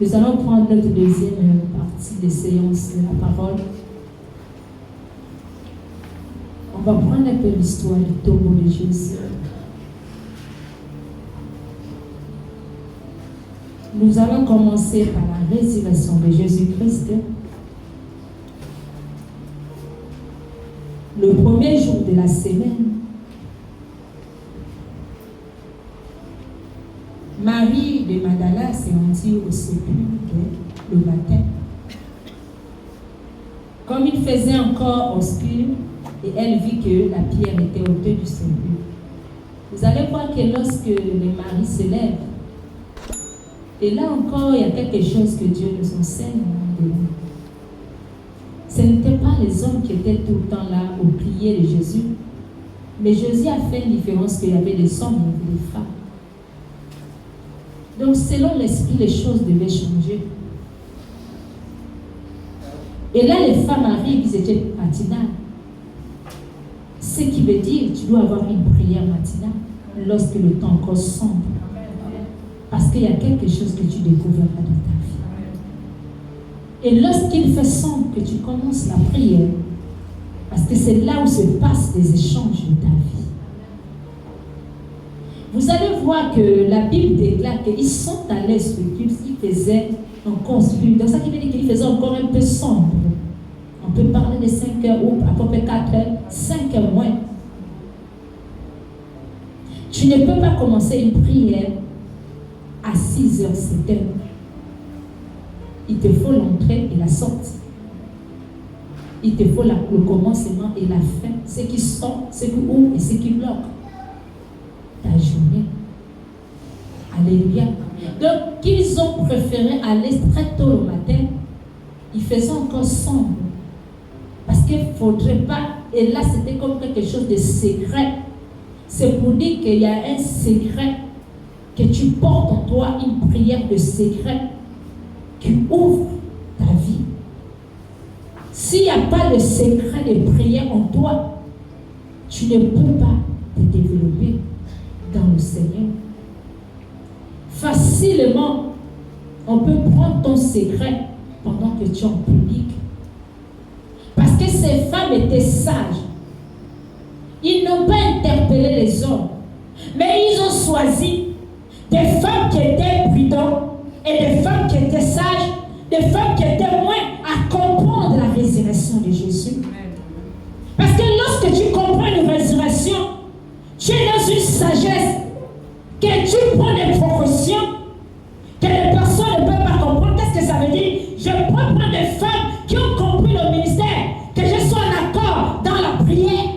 Nous allons prendre notre deuxième partie de séance de la parole. On va prendre un peu l'histoire du tombeau de Jésus. Nous allons commencer par la résurrection de Jésus-Christ. Le premier jour de la semaine, Marie de Magdala s'est rendue au sépulcre le matin. Comme il faisait encore obscur, et elle vit que la pierre était au pied du sépulcre. Vous allez voir que lorsque les maris se lèvent, et là encore, il y a quelque chose que Dieu nous enseigne. Ce n'étaient pas les hommes qui étaient tout le temps là au prier de Jésus, mais Jésus a fait une différence qu'il y avait des hommes et des femmes. Donc, selon l'esprit, les choses devaient changer. Et là, les femmes arrivent, ils étaient matinales. Ce qui veut dire que tu dois avoir une prière matinale lorsque le temps encore sombre. Parce qu'il y a quelque chose que tu découvriras dans ta vie. Et lorsqu'il fait sombre, que tu commences la prière, parce que c'est là où se passent les échanges de ta vie. Vous allez voir que la Bible déclare qu'ils sont allés sur le culte, ils faisaient encore obscur. Donc ça qui veut dire qu'ils faisaient encore un peu sombre. On peut parler de 5 heures ou à peu près 4 heures, 5 heures moins. Tu ne peux pas commencer une prière à 6 heures, 7 heures. Il te faut l'entrée et la sortie. Il te faut le commencement et la fin. Ce qui sort, ce qui ouvre et ce qui bloque ta journée. Alléluia. Donc, qu'ils ont préféré aller très tôt le matin, ils faisaient encore sombre. Parce qu'il ne faudrait pas, et là c'était comme quelque chose de secret. C'est pour dire qu'il y a un secret, que tu portes en toi une prière de secret qui ouvre ta vie. S'il n'y a pas de secret de prière en toi, tu ne peux pas te développer dans le Seigneur. Facilement, on peut prendre ton secret pendant que tu es en public. Parce que ces femmes étaient sages. Ils n'ont pas interpellé les hommes, mais ils ont choisi des femmes qui étaient prudentes et des femmes qui étaient sages, des femmes qui étaient moins à comprendre la résurrection de Jésus. Parce que lorsque tu comprends une résurrection, tu es dans une sagesse que tu prends des précautions que les personnes ne peuvent pas comprendre. Qu'est-ce que ça veut dire? Je peux prendre des femmes qui ont compris le ministère, que je sois en accord dans la prière.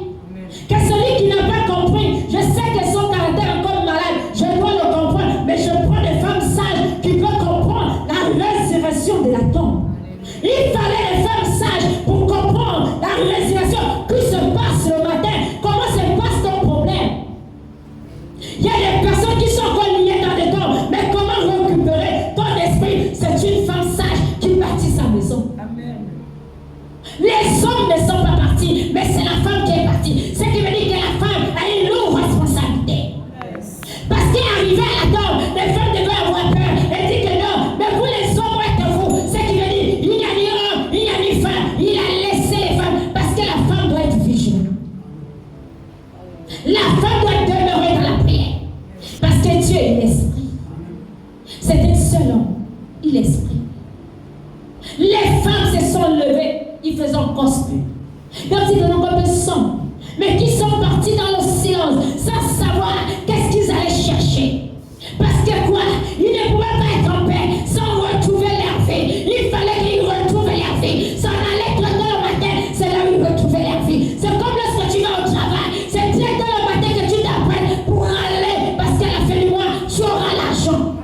Que celui qui n'a pas compris, je sais que son caractère est encore malade, je dois le comprendre, mais je prends des femmes sages qui peuvent comprendre la résurrection de la tombe. Il fallait des femmes sages pour comprendre la résurrection qui se passe le matin. Comment se passe ton problème? Il y a des personnes qui sont encore liées dans des tombes, mais comment récupérer ton esprit? C'est une femme sage qui bâtit sa maison. Amen. Les hommes ne sont pas partis, mais c'est la femme qui est partie. Ce qui veut dire que la femme a une lourde responsabilité. Yes. Parce qu'arriver à la tombe, les femmes devaient avoir peur et dire que non, mais vous les hommes êtes-vous. Ce qui veut dire il n'y a ni homme, il n'y a ni femme. Il a laissé les femmes parce que la femme doit être vigilante. La femme doit demeurer dans la prière. Parce que Dieu est l'esprit. C'est un seul homme, il est l'esprit. Les femmes se sont levées, ils faisaient encore obscur. Donc ils étaient encore un peu sombres, mais qui sont partis dans le silence sans savoir qu'est-ce qu'ils allaient chercher. Parce que quoi? Ils ne pouvaient pas être en paix sans retrouver leur vie. Il fallait qu'ils retrouvent leur vie. S'en aller très tôt le matin, c'est là où ils retrouvaient leur vie. C'est comme lorsque tu vas au travail. C'est très tôt le matin que tu t'apprêtes pour aller, parce qu'à la fin du mois, tu auras l'argent.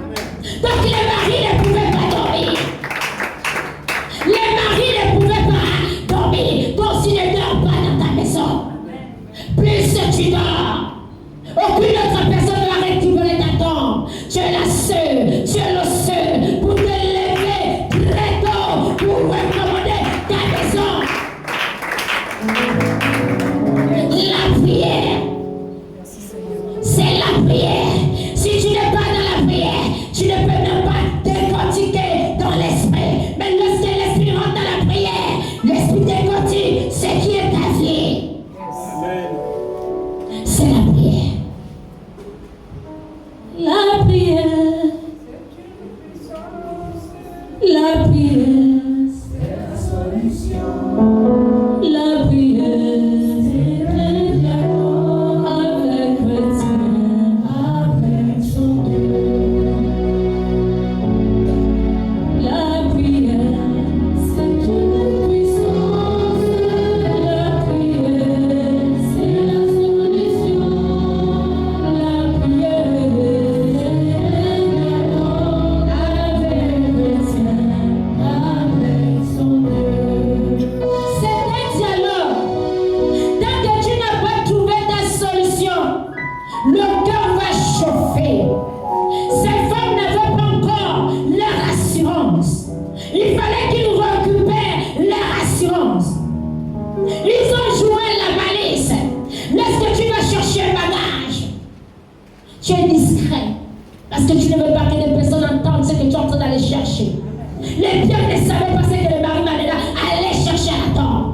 Donc les maris ne pouvaient pas dormir. Les maris ne pouvaient pas dormir. Donc s'ils ne dorment pas La prière, c'est la solution. La prière, c'est le dialogue avec chrétien, avec son Dieu. La prière, c'est une puissance. La prière, c'est la solution. La prière, c'est le dialogue avec chrétien, avec son Dieu. C'est un dialogue. Tant que tu n'as pas trouvé ta solution, le cœur va chauffer. Ces femmes n'avaient pas encore leur assurance. Il fallait qu'ils récupèrent leur assurance. Ils ont joué la malice. Lorsque tu vas chercher un bagage, tu es discret. Parce que tu ne veux pas que les personnes entendent ce que tu es en train d'aller chercher. Les Pierres ne savaient pas ce que le mari Madela allait chercher à la tombe.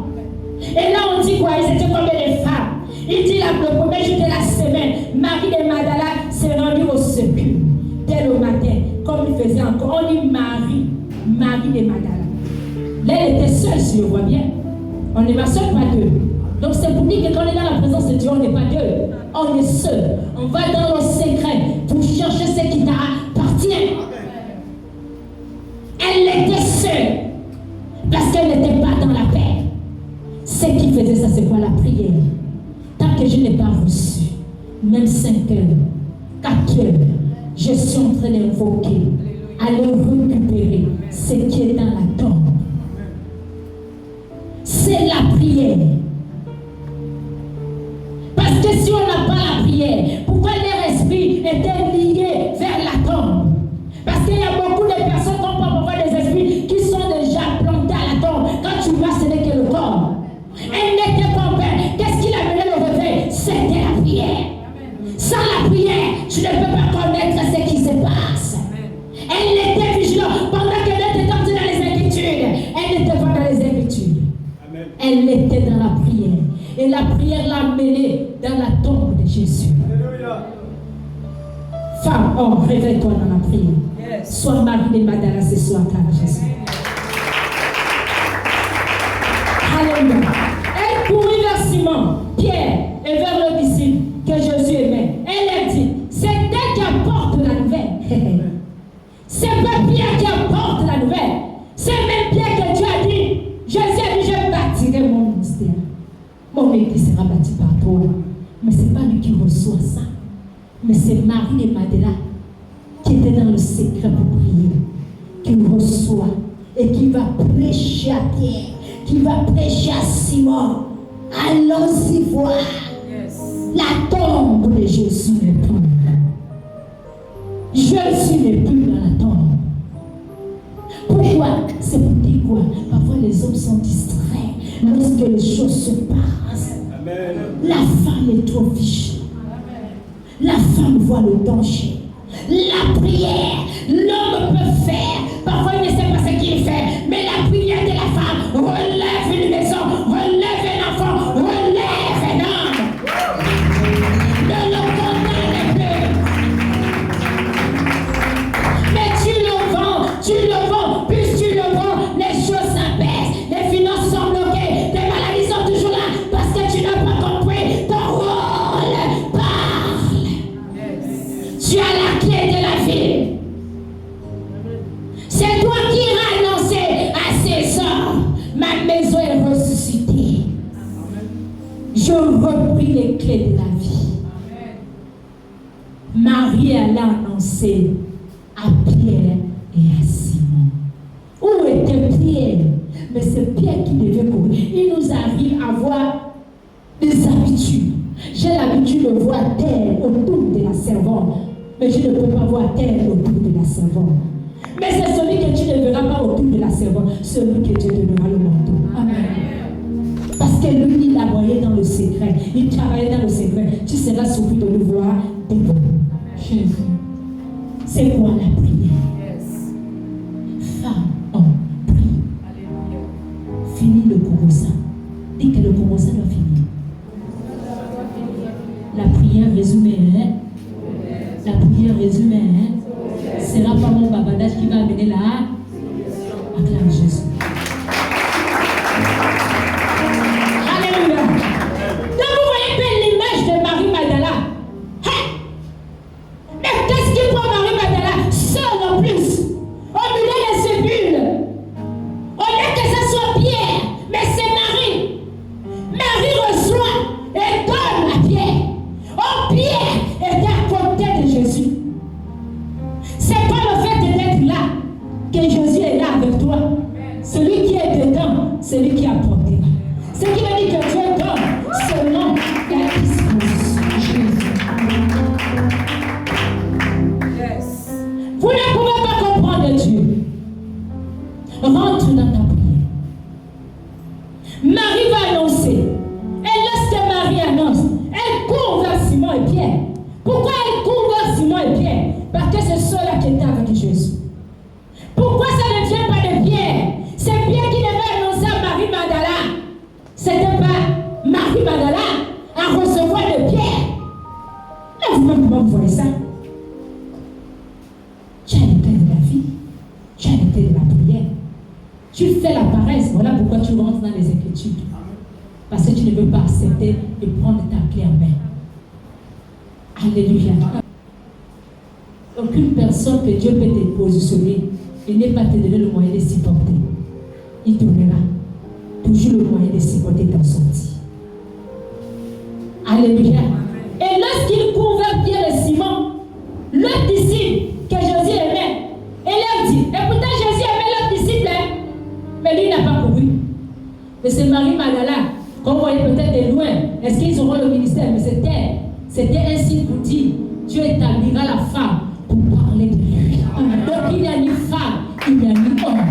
Et là on dit quoi? Ils étaient combien de femmes? Il dit le premier jour de la semaine, Marie de Magdala s'est rendue au sepulcre dès le matin, comme il faisait encore. On dit Marie de Magdala. Là elle était seule, si on voit bien. On n'est pas seul, pas deux. Donc c'est pour dire que quand on est dans la présence de Dieu, on n'est pas deux. On est seul. On va dans le secret pour chercher ce qui t'appartient. Elle était seule parce qu'elle n'était pas dans la paix. Ce qui faisait ça, c'est quoi? La prière. Tant que je n'ai pas reçu, même 5 heures, 4 heures, je suis en train d'invoquer, aller récupérer ce qui est dans la tombe. C'est la prière. Parce que si on n'a pas la prière, pourquoi leur esprit était lié vers la tombe? Parce qu'il y a beaucoup de personnes qui ont parfois des esprits qui sont déjà plantés à la tombe. Quand tu vas, ce n'est que le corps. Elle n'était pas en paix. Qu'est-ce qui l'a mené au réveil? C'était la prière. Sans la prière, tu ne peux pas connaître ce qui se passe. Elle était vigilante. Pendant qu'elle était dans les inquiétudes, elle n'était pas dans les inquiétudes. Elle était dans la prière. Et la prière l'a menée dans la tombe de Jésus. Alléluia. Femme, oh, réveille-toi dans la prière. Yes. Sois Marie de Magdala ce soir, car Jésus. Alléluia. Elle courut vers Simon, Pierre et vers le disciple que Jésus aimait. Elle a dit, c'est elle qui apporte la nouvelle. C'est pas Pierre qui apporte la nouvelle. C'est même Pierre que Dieu a dit. Jésus a dit, je bâtirai mon ministère. Mon église sera bâtie par toi. Mais ce n'est pas lui qui reçoit ça. Mais c'est Marie de Magdala qui était dans le secret pour prier, qui reçoit et qui va prêcher à Pierre, qui va prêcher à Simon. Allons-y voir. Yes. La tombe de Jésus n'est plus. Jésus n'est plus dans la tombe. Pourquoi? C'est pour dire quoi? Parfois les hommes sont distraits lorsque les choses se passent. Amen. La femme est trop vigilante. La femme voit le danger. La prière, l'homme peut faire. Parfois il ne sait pas ce qu'il fait. Mais la prière de la femme relève une maison, relève un enfant, relève un homme. Ne le condamne plus. Mais tu le vends, plus tu le vends, les choses s'abaissent, les finances sont bloquées, les maladies sont toujours là parce que tu n'as pas compris ton rôle. Parle. Yes. Tu as la clé de la vie. C'est toi qui iras annoncer à ces hommes, ma maison est ressuscitée. Je repris les clés de la vie. Marie allait annoncer à Pierre et à Simon. Où était Pierre? Mais c'est Pierre qui devait courir. Il nous arrive à avoir des habitudes. J'ai l'habitude de voir terre autour de la servante, mais je ne peux pas voir terre autour de la servante. Mais c'est celui que tu ne verras pas autour de la servante, celui que Dieu donnera le manteau. Amen. Parce que lui, il a voyé dans le secret. Il travaillait dans le secret. Tu seras surpris de le voir debout. Jésus. C'est quoi la prière? Yes. Femme, homme, prie. Alléluia. Finis le commensant. Dis que le commensant doit finir. La prière résumée, hein? La prière résumée, hein? Ce sera pas mon babadage qui va amener là. Rentre dans ta prière. Marie va annoncer. Et lorsque Marie annonce, elle court vers Simon et Pierre. Pourquoi elle court vers Simon et Pierre? Parce que c'est ceux-là qui étaient avec Jésus. Pourquoi ça ne vient pas de Pierre? C'est Pierre qui devait annoncer à Marie-Magdala. Ce n'était pas Marie-Magdala à recevoir de Pierre. Mais vous-même, comment vous voyez ça? Tu as l'été de la vie. Tu as l'été de la prière. Tu fais la paresse. Voilà pourquoi tu rentres dans les Écritures. Parce que tu ne veux pas accepter et prendre ta clé en main. Alléluia. Aucune personne que Dieu peut te positionner, il n'est pas te donner le moyen de s'y porter. Il donnera toujours le moyen de s'y porter t'en sortir. Alléluia. Et lorsqu'il court vers Pierre et Simon, l'autre disciple que Jésus aimait, et leur dit, et pourtant Jésus aimait l'autre disciple, mais lui n'a pas couru. Mais c'est Marie-Magdala, qu'on voyait peut-être de loin. Est-ce qu'ils auront le ministère? Mais c'était ainsi pour dire, Dieu établira la femme pour parler de lui. Donc il n'y a ni femme, il n'y a ni homme.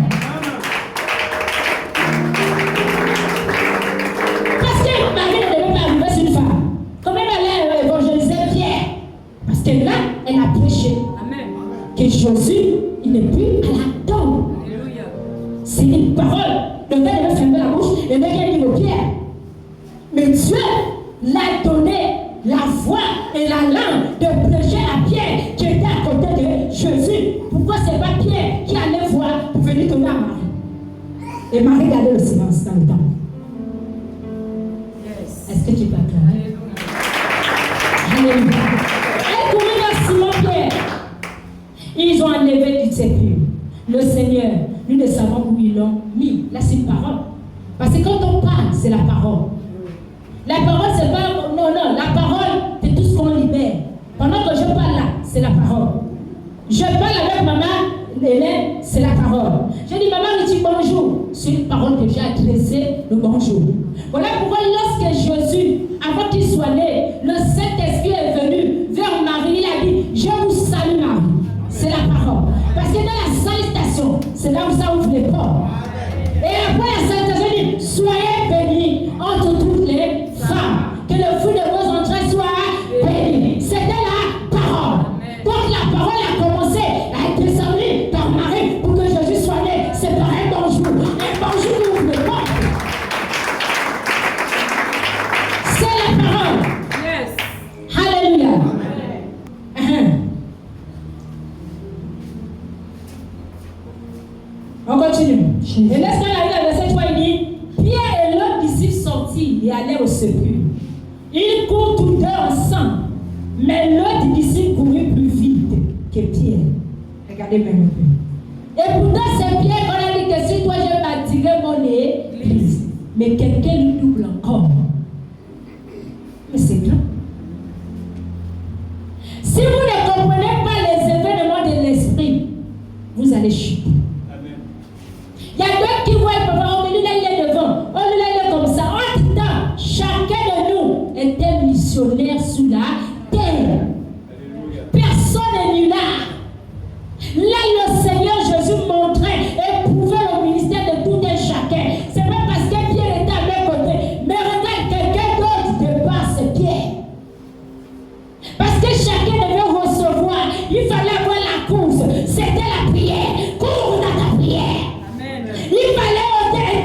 Parce que Marie ne devait pas arriver sur une femme. Quand même elle a évangélisé Pierre. Parce que là, elle a prêché. Amen. Que Jésus, il n'est plus à la tombe. C'est une parole. Le gars devait fermer la bouche, le gars dit au Pierre. Mais Dieu l'a donné la voix et la langue de prêcher à Pierre qui était à côté de Jésus. Pourquoi c'est pas Pierre qui allait voir pour venir donner à Marie? Et Marie gardait le silence dans le temps. Yes. Est-ce que tu peux acclamer? Alléluia. Elle courait vers Simon Pierre. Ils ont enlevé du sépulcre le Seigneur. Nous ne savons où ils l'ont mis. Là, c'est une parole. Parce que quand on parle, c'est la parole. La parole, c'est pas... Non, la parole, c'est tout ce qu'on libère. Pendant que je parle là, c'est la parole. Je parle avec maman, Hélène, c'est la parole. Je dis, maman, me dit bonjour. C'est une parole que j'ai adressée, le bonjour. Voilà pourquoi lorsque Jésus, avant qu'il soit né, le Saint-Esprit est venu vers Marie, il a dit, je vous salue Marie. C'est la parole. Parce que dans la salutation, c'est là où ça ouvre les portes. Et après la salutation, il dit, soyez bénis entre toutes les femmes. Que le fruit de vos entrailles soit béni. C'était la parole. Donc la parole a commencé à être descendue par Marie pour que Jésus soit né. C'est par un bonjour. Un bonjour qui ouvre les portes. C'est la parole. Yes. Alléluia. On continue. Et lorsqu'on arrive à verset 3, il dit, Pierre et l'autre disciple sortirent et allaient au sépulcre. Ils courent tous deux ensemble. Mais l'autre disciple courut plus vite que Pierre. Regardez même un peu. Et pourtant, c'est Pierre qu'on a dit que si toi je bâtirai mon église. Mais quelqu'un lui double encore. Mais c'est grand. Si vous ne comprenez pas les événements de l'esprit, vous allez chuter. Il y a d'autres qui voient, on lui est devant, on lui est comme ça. En tout temps, chacun de nous était missionnaire sous la terre. Personne n'est nul là. Là, le Seigneur Jésus montrait et prouvait le ministère de tout un chacun. C'est pas parce que Pierre était à mes côtés, mais regarde quelqu'un d'autre dépasse Pierre. Parce que chacun devait recevoir, il fallait avoir la course. C'était la prière. Cours dans ta prière. Il fallait ôter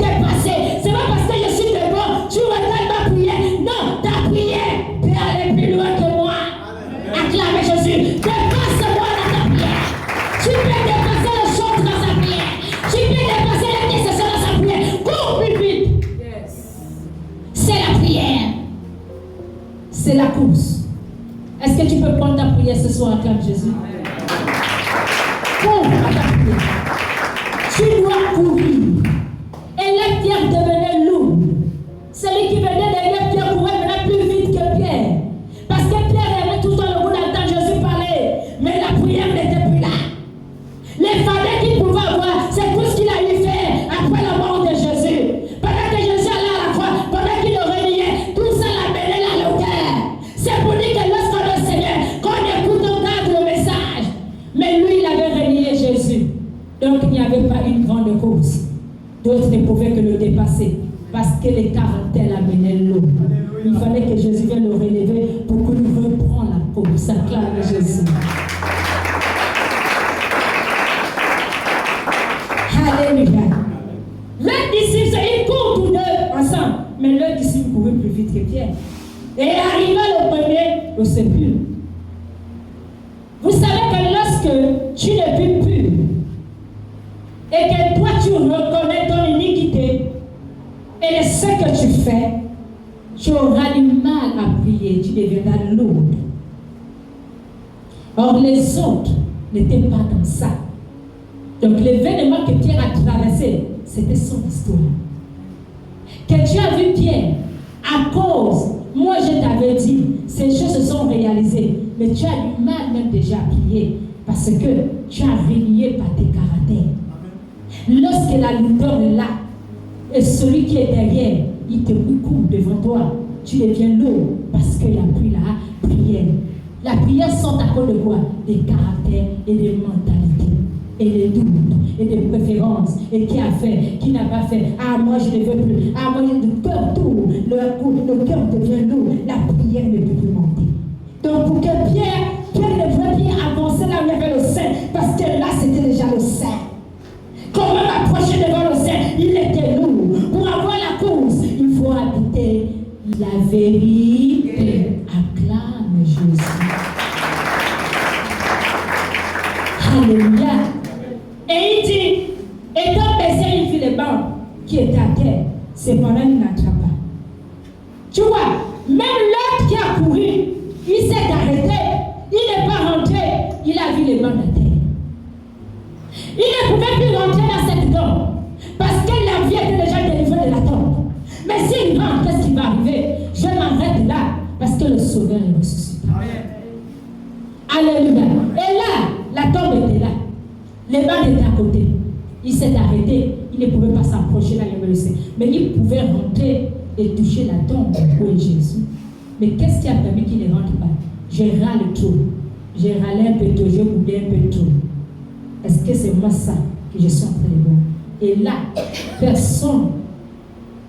n'avait pas une grande cause. D'autres ne pouvaient que le dépasser parce que les caractères amenaient l'eau. Il fallait que Jésus vienne le relever pour que nous reprenions la course. Acclame Jésus. Alléluia. Les disciples, ils courent tous deux ensemble. Mais le disciple courait plus vite que Pierre. Et arrivé le premier au sépulcre. Vous savez que lorsque tu n'es plus pur et que toi tu reconnais ton iniquité et ce que tu fais, tu auras du mal à prier, tu deviendras lourd. Or les autres n'étaient pas comme ça. Donc l'événement que Pierre a traversé, c'était son histoire. Que tu as vu Pierre, à cause, moi je t'avais dit, ces choses se sont réalisées, mais tu as du mal même déjà à prier, parce que tu as renié par tes caractères. Lorsque la lumière est là, et celui qui est derrière, il te coupe devant toi, tu deviens lourd, parce qu'il n'y a plus la prière. La prière sort à cause de quoi? Des caractères et des mentalités. Et des doutes, et des préférences, et qui a fait, qui n'a pas fait. Ah, moi je ne veux plus. Ah, moi le cœur tourne, le cœur devient lourd, la prière ne peut plus monter. Donc pour que Pierre ne pouvait plus avancer là où il y avait le sein, parce que là c'était déjà le sein. Comment approcher devant le sein? Il était lourd. Pour avoir la course, il faut habiter la vérité. Acclame Jésus. Alléluia. Et il dit, étant baissé, il fit les bancs qui étaient à terre. Cependant, il n'attrapa pas. Tu vois, même l'autre qui a couru, il s'est arrêté. Il n'est pas rentré. Il a vu les bancs à terre. Il ne pouvait plus rentrer dans cette tombe. Parce que la vie était déjà délivrée de la tombe. Mais s'il rentre, qu'est-ce qui va arriver? Je m'arrête là. Parce que le Sauveur est ressuscité. Alléluia. Et là, la tombe était là. Les bancs étaient à côté. Il s'est arrêté. Il ne pouvait pas s'approcher là, il me le sait. Mais il pouvait rentrer et toucher la tombe où est Jésus. Mais qu'est-ce qui a permis qu'il ne rentre pas? J'ai râlé trop. J'ai râlé un peu trop. J'ai boudé un peu trop. Est-ce que c'est moi ça que je suis en train de voir? Et là, personne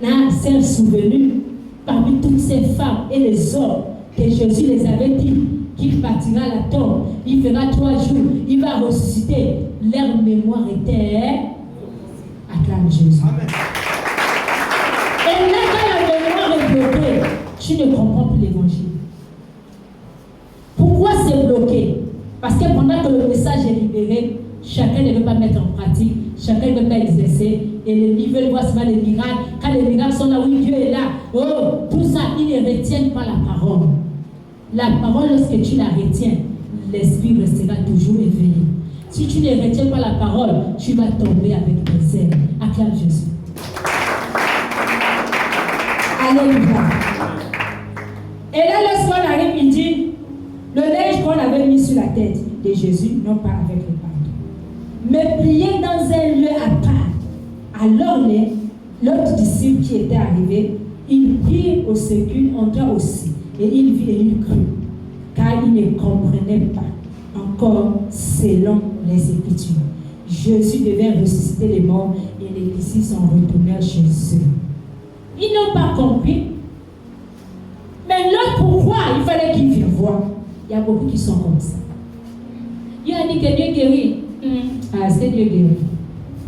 n'a s'est souvenu parmi toutes ces femmes et les hommes que Jésus les avait dit qu'il partira la tombe, il fera 3 jours, il va ressusciter. Leur mémoire était acclame Jésus. Amen. Et là, quand la mémoire est bloquée, tu ne comprends plus l'évangile. Pourquoi c'est bloqué? Parce que pendant que le message est libéré, chacun ne veut pas mettre en pratique, chacun ne veut pas exercer, et ils veulent voir seulement les miracles. Quand les miracles sont là, oui, Dieu est là, oh, tout ça, ils ne retiennent pas la parole. La parole, lorsque tu la retiens, l'esprit restera toujours éveillé. Si tu ne retiens pas la parole, tu vas tomber avec tes ailes. Acclame Jésus. Alléluia. Et là, lorsqu'on arrive, il dit, le linge qu'on avait mis sur la tête de Jésus, non pas avec le pardon, mais plié dans un lieu à part. Alors l'autre disciple qui était arrivé, il prit au sépulcre, entra aussi, et il vit et il crut, car il ne comprenait pas encore selon les Écritures. Jésus devait ressusciter les morts et les disciples sont retournés chez eux. Ils n'ont pas compris. Mais là, pourquoi il fallait qu'ils viennent voir? Il y a beaucoup qui sont comme ça. Il a dit que Dieu guérit. Ah, c'est Dieu guérit.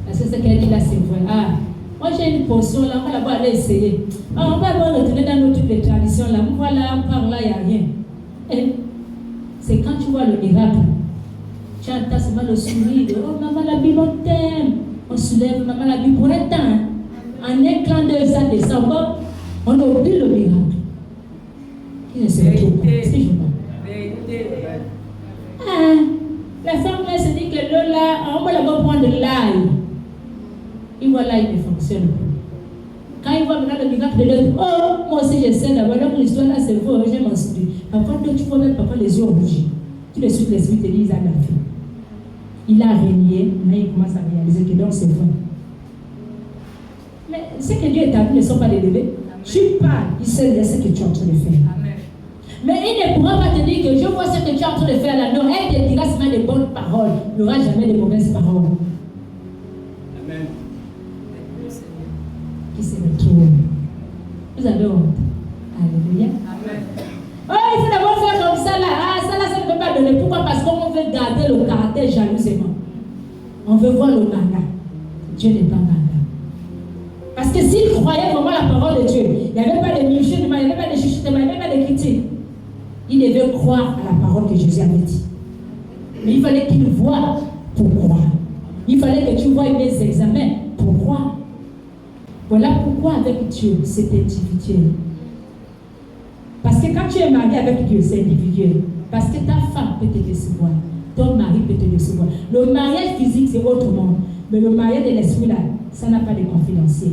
Parce que ce qu'elle dit là, c'est vrai. Ah, moi j'ai une potion là, on va d'abord aller essayer. Ah, on va d'abord retourner dans nos trucs de tradition là. Voilà, par là, il n'y a rien. Et c'est quand tu vois le miracle, tu entends seulement le sourire. Oh, maman, la Bible, on t'aime. On soulève maman, la Bible pour un temps. En un clin d'œil, ça descend. On oublie le miracle. Qui ne sait pas si je parle. Ah, la femme là se dit que là, on va d'abord prendre de l'ail. Il voit là, il ne fonctionne pas. Quand il voit maintenant le miracle de l'autre, oh, moi aussi je sais d'abord, donc l'histoire là c'est vrai, je m'en suis dit. Parfois, tu vois même parfois les yeux rougis. Tout de suite, l'esprit te dit, il a la vie. Il a régné, mais il commence à réaliser que donc c'est vrai. Mais ce que Dieu établit ne sont pas des bébés. Tu parles, il sait ce que tu es en train de faire. Amen. Mais il ne pourra pas te dire que je vois ce que tu es en train de faire là. Non, elle te dira seulement des bonnes paroles. Il n'y aura jamais de mauvaises paroles. Amen. Qui se retrouve. Vous avez honte. Alléluia. Amen. Oh, il faut d'abord faire comme ça là. Ah, ça là, ça ne peut pas donner. Pourquoi? Parce qu'on veut garder le caractère jalousement. On veut voir le manga. Dieu n'est pas manga. Parce que s'il croyait vraiment la parole de Dieu, il n'y avait pas de michutement, il n'y avait pas de chuchotement, il n'y avait pas de critique. Il devait croire à la parole que Jésus avait dit. Mais il fallait qu'il voie pour croire. Il fallait que tu voies mes examens pour croire. Voilà pourquoi avec Dieu, c'est individuel. Parce que quand tu es marié avec Dieu, c'est individuel. Parce que ta femme peut te décevoir. Ton mari peut te décevoir. Le mariage physique, c'est autrement. Mais le mariage de l'esprit, là, ça n'a pas de confidentiel.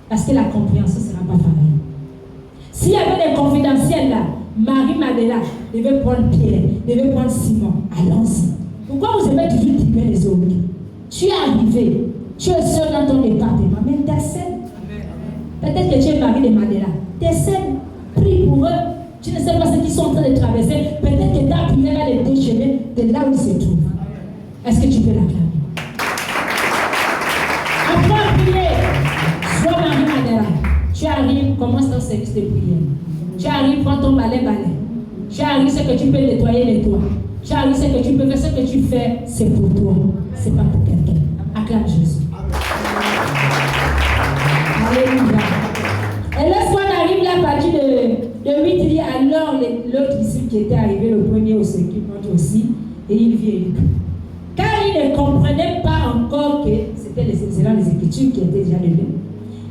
Parce que la compréhension ne sera pas pareille. S'il y avait des confidentiels là, Marie-Madela devait prendre Pierre, devait prendre Simon. Allons-y. Pourquoi vous aimez toujours tirer les autres? Tu es arrivé, tu es seul dans ton département, mais intercède. Peut-être que tu es mari de Madela. Intercède, prie pour eux. Tu ne sais pas ce qu'ils sont en train de traverser. Peut-être que ta prière va les déchaîner de là où ils se trouvent. Est-ce que tu peux l'acclamer? Après prier, sois Marie-Madela. Tu arrives, commence ton service de prière. Tu arrives, prends ton balai. Tu arrives, ce que tu peux nettoyer. Tu arrives, ce que tu peux faire, ce que tu fais, c'est pour toi. C'est pas pour quelqu'un. Acclame Jésus. Alléluia. Et lorsqu'on arrive là, à partir de 8, il dit alors l'autre disciple qui était arrivé le premier au secours, monte aussi, et il vient. Car il ne comprenait pas encore que c'était les Écritures qui étaient déjà levées.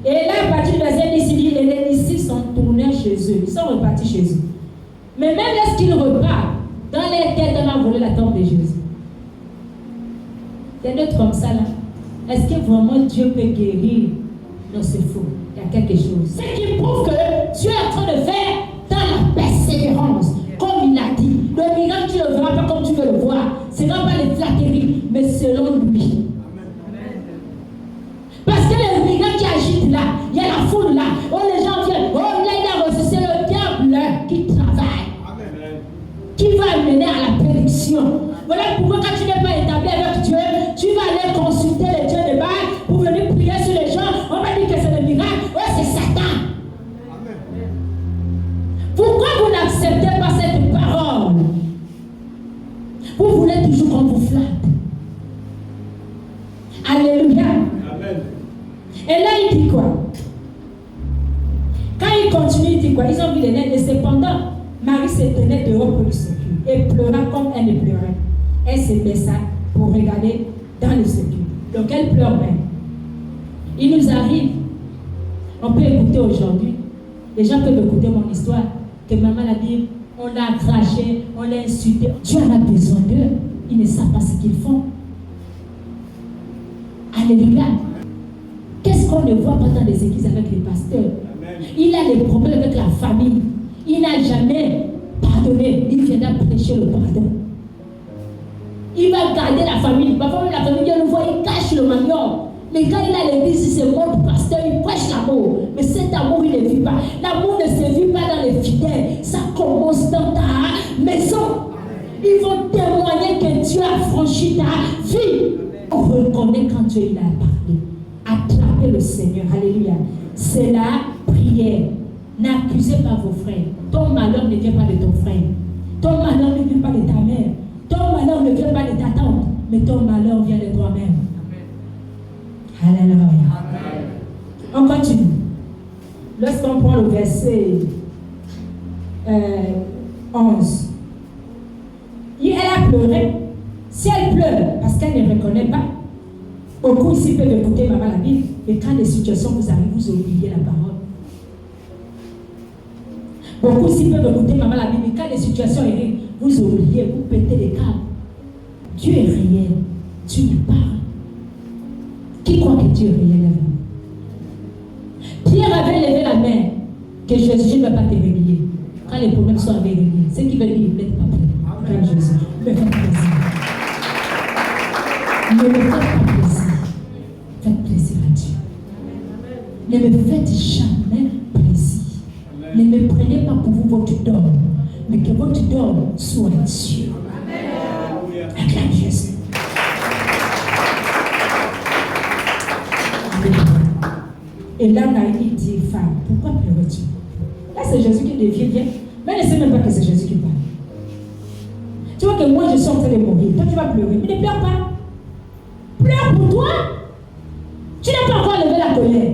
Et là, à partir du verset 10, il dit et les disciples sont tournés chez eux, ils sont repartis chez eux. Mais même lorsqu'ils repartent, dans les têtes, on a volé la tombe de Jésus. C'est d'autres comme ça là. Est-ce que vraiment Dieu peut guérir? Non, c'est faux. Il y a quelque chose. Ce qui prouve que Dieu est en train de faire dans la persévérance. Comme il a dit, le miracle, tu ne le verras pas comme tu veux le voir. Ce n'est pas les flatteries, mais selon lui. Parce que le miracle qui agite là, il y a la foule là. Oh, les gens viennent. Oh, là, il a reçu. C'est le diable qui travaille. Amen. Qui va amener à la prédiction. Voilà pourquoi quand tu n'es pas établi avec Dieu, tu vas aller consulter les dieux de Baal pour venir prier sur les gens. On va dire que c'est le miracle. Oh, c'est Satan. Amen. Pourquoi vous n'acceptez pas cette parole? Vous voulez toujours qu'on vous flatte. Alléluia. Amen. Et là, il dit quoi? Quand il continue, il dit quoi? Ils ont vu les nez. Et cependant, Marie se tenait dehors pour le secours et pleura comme elle ne pleurait. Elle se baissa pour regarder dans le secours. Donc elle pleure même. Il nous arrive, on peut écouter aujourd'hui, les gens peuvent écouter mon histoire, que maman l'a dit, on l'a craché, on l'a insulté. Dieu en a besoin d'eux. Ils ne savent pas ce qu'ils font. Alléluia. Qu'est-ce qu'on ne voit pas dans les églises avec les pasteurs? Amen. Il a des problèmes avec la famille. Il n'a jamais pardonné. Il viendra prêcher le pardon. Il va garder la famille. Parfois, la famille vient le voir, il cache le manioc. Mais quand il a l'église, il se montre pasteur, il prêche l'amour. Mais cet amour, il ne vit pas. L'amour ne se vit pas dans les fidèles. Ça commence dans ta maison. Ils vont témoigner que Dieu a franchi ta vie. On reconnaît quand Dieu il a parlé. Attrapez le Seigneur. Alléluia. C'est la prière. N'accusez pas vos frères. Ton malheur ne vient pas de ton frère. Ton malheur ne vient pas de ta mère. Ton malheur ne vient pas de ta tante. Mais ton malheur vient de toi-même. Alléluia. On continue. Lorsqu'on prend le verset 11. Elle a pleuré. Si elle pleure parce qu'elle ne reconnaît pas, beaucoup ici peuvent écouter maman la Bible, mais quand les situations vous arrivent, vous oubliez la parole. Beaucoup ici peuvent écouter maman la Bible, mais quand les situations arrivent, vous oubliez, vous pétez les câbles. Dieu est réel. Dieu nous parle. Qui croit que Dieu est réel? Pierre avait levé la main que Jésus ne va pas te réveiller. Quand les problèmes sont réveillés, ce qui veut dire qu'il ne plaît pas plus. Comme Jésus. Me faites plaisir. Ne me faites pas plaisir. Faites plaisir à Dieu. Ne me faites jamais plaisir. Ne me prenez pas pour vous votre dôme, mais que votre dôme soit Dieu. Acclame Jésus. Et là, Naïmi dit, femme, pourquoi pleures-tu? Là, c'est Jésus qui vient. Mais elle ne sait même pas que c'est Jésus qui parle. Tu vois que moi, je suis en train de mourir. Toi, tu vas pleurer. Mais ne pleure pas. Pleure pour toi. Tu n'as pas encore levé la colère.